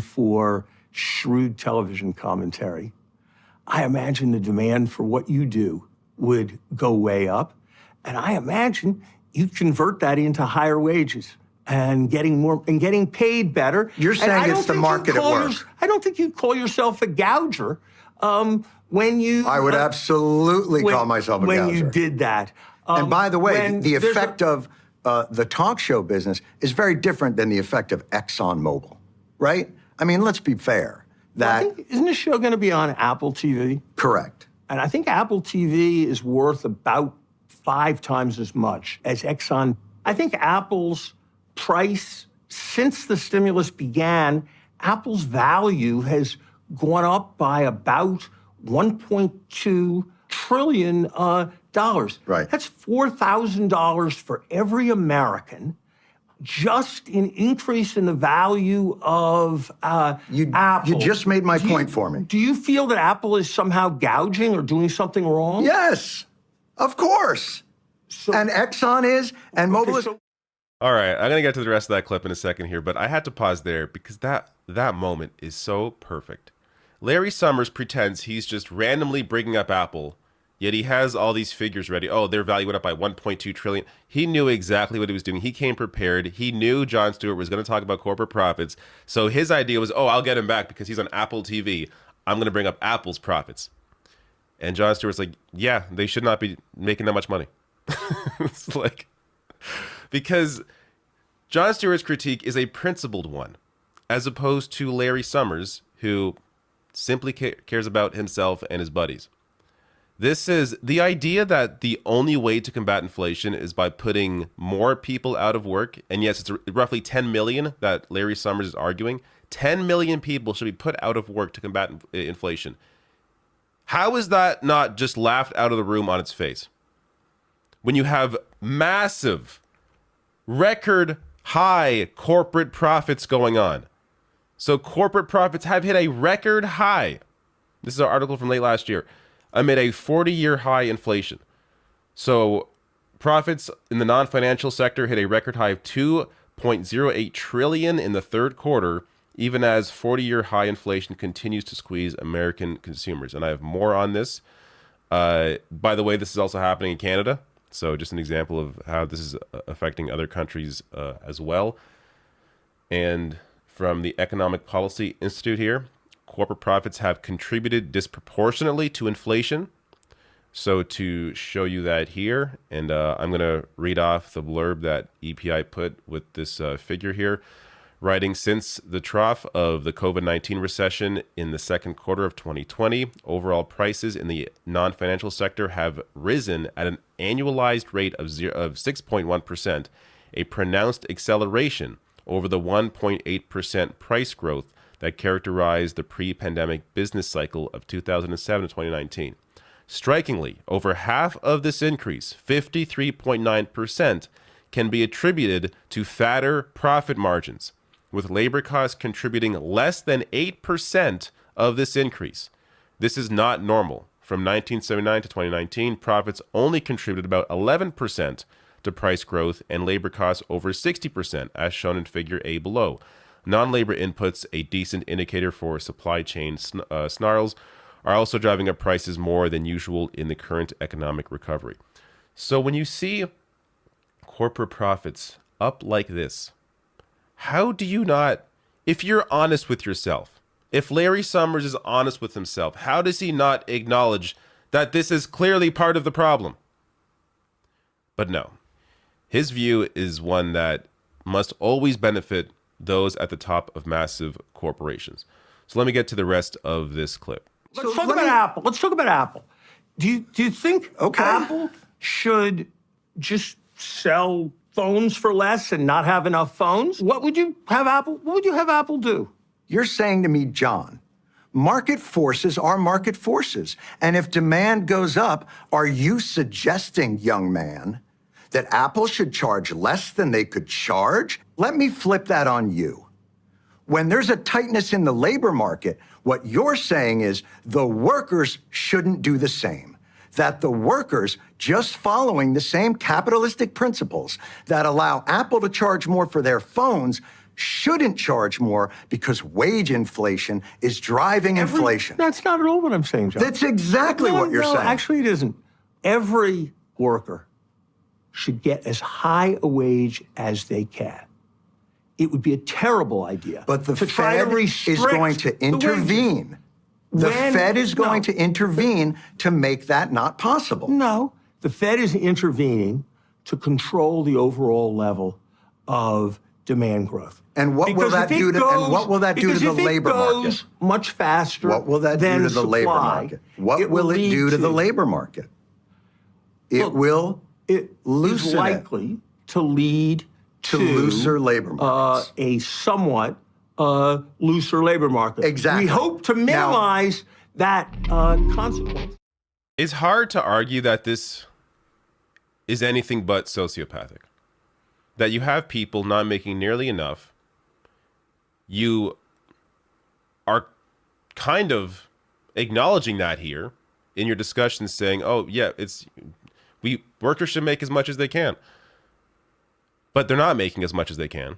for shrewd television commentary, I imagine the demand for what you do would go way up. And I imagine you'd convert that into higher wages and getting paid better. You're saying it's the market at work. I don't think you'd call yourself a gouger when you... I would absolutely call myself a gouger. When you did that. And by the way, the effect of the talk show business is very different than the effect of ExxonMobil, right? I mean, let's be fair. Isn't this show going to be on Apple TV? Correct. And I think Apple TV is worth about 5 times as much as Exxon. I think Apple's price, since the stimulus began, Apple's value has gone up by about $1.2 trillion. Right. That's $4,000 for every American, just in increase in the value of Apple. You just made my point for me. Do you feel that Apple is somehow gouging or doing something wrong? Yes, of course. And Exxon is, and Mobil is. All right, I'm going to get to the rest of that clip in a second here, but I had to pause there because that moment is so perfect. Larry Summers pretends he's just randomly bringing up Apple, yet he has all these figures ready. Oh, their value went up by $1.2 trillion. He knew exactly what he was doing. He came prepared. He knew Jon Stewart was going to talk about corporate profits. So his idea was, I'll get him back because he's on Apple TV. I'm going to bring up Apple's profits. And Jon Stewart's like, yeah, they should not be making that much money. It's like, because Jon Stewart's critique is a principled one, as opposed to Larry Summers, who simply cares about himself and his buddies. This is the idea that the only way to combat inflation is by putting more people out of work. And yes, it's roughly 10 million that Larry Summers is arguing. 10 million people should be put out of work to combat inflation. How is that not just laughed out of the room on its face? When you have massive, record high corporate profits going on. So corporate profits have hit a record high. This is an article from late last year. Amid a 40-year high inflation. So profits in the non-financial sector hit a record high of $2.08 trillion in the third quarter, even as 40-year high inflation continues to squeeze American consumers. And I have more on this. By the way, this is also happening in Canada. So just an example of how this is affecting other countries as well. And from the Economic Policy Institute here, corporate profits have contributed disproportionately to inflation. So to show you that here, and I'm going to read off the blurb that EPI put with this figure here. Writing, since the trough of the COVID-19 recession in the second quarter of 2020, overall prices in the non-financial sector have risen at an annualized rate of 6.1%, a pronounced acceleration over the 1.8% price growth that characterized the pre-pandemic business cycle of 2007 to 2019. Strikingly, over half of this increase, 53.9%, can be attributed to fatter profit margins, with labor costs contributing less than 8% of this increase. This is not normal. From 1979 to 2019, profits only contributed about 11% to price growth and labor costs over 60%, as shown in figure A below. Non-labor inputs, a decent indicator for supply chain snarls, are also driving up prices more than usual in the current economic recovery. So when you see corporate profits up like this, how do you not, if you're honest with yourself, if Larry Summers is honest with himself, how does he not acknowledge that this is clearly part of the problem? But no, his view is one that must always benefit those at the top of massive corporations. So let me get to the rest of this clip. Let's talk about Apple. Let's talk about Apple. Do you think Apple should just sell phones for less and not have enough phones? What would you have Apple do? You're saying to me, John, market forces are market forces. And if demand goes up, are you suggesting, young man, that Apple should charge less than they could charge? Let me flip that on you. When there's a tightness in the labor market, what you're saying is the workers shouldn't do the same. That the workers, just following the same capitalistic principles that allow Apple to charge more for their phones, shouldn't charge more because wage inflation is driving inflation. That's not at all what I'm saying, John. That's exactly what you're saying. Actually, it isn't. Every worker should get as high a wage as they can. It would be a terrible idea. But the to try to Fed is restrict going to the wages. intervene. The Fed is going to intervene to make that not possible. No, the Fed is intervening to control the overall level of demand growth. And what will that do to the labor market? Much faster. What will that do to the labor market? What will it do to the labor market? It will loosen is likely to lead to looser labor markets. A somewhat looser labor market. Exactly. We hope to minimize that consequence. It's hard to argue that this is anything but sociopathic. That you have people not making nearly enough. You are kind of acknowledging that here in your discussion, saying, "Oh, yeah, workers should make as much as they can," but they're not making as much as they can.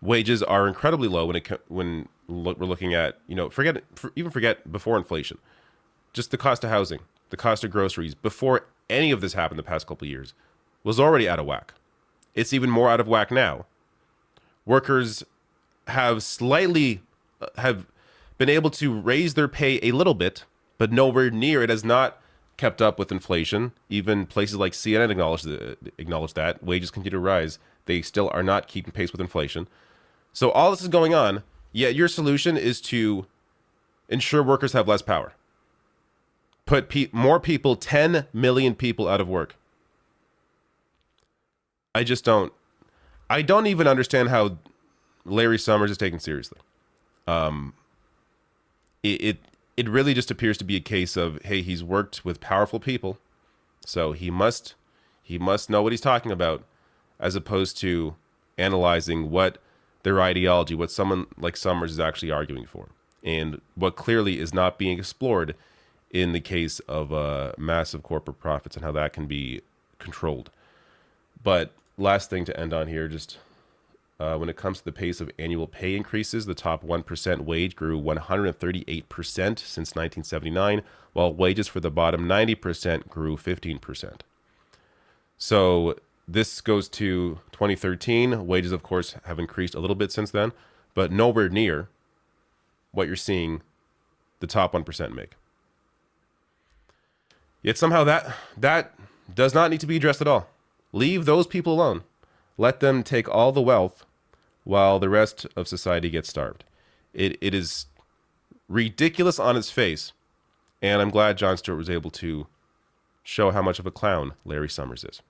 Wages are incredibly low when we're looking at, forget before inflation, just the cost of housing, the cost of groceries before any of this happened the past couple of years was already out of whack. It's even more out of whack now. Workers have been able to raise their pay a little bit, but nowhere near. It has not kept up with inflation. Even places like CNN acknowledge that wages continue to rise. They still are not keeping pace with inflation. So all this is going on, yet your solution is to ensure workers have less power. Put more people, 10 million people out of work. I don't even understand how Larry Summers is taken seriously. It really just appears to be a case of, hey, he's worked with powerful people, so he must know what he's talking about, as opposed to analyzing what their ideology, what someone like Summers is actually arguing for, and what clearly is not being explored in the case of massive corporate profits and how that can be controlled. But last thing to end on here, just when it comes to the pace of annual pay increases, the top 1% wage grew 138% since 1979, while wages for the bottom 90% grew 15%. So this goes to 2013. Wages, of course, have increased a little bit since then, but nowhere near what you're seeing the top 1% make. Yet somehow that does not need to be addressed at all. Leave those people alone. Let them take all the wealth while the rest of society gets starved. It is ridiculous on its face, and I'm glad Jon Stewart was able to show how much of a clown Larry Summers is.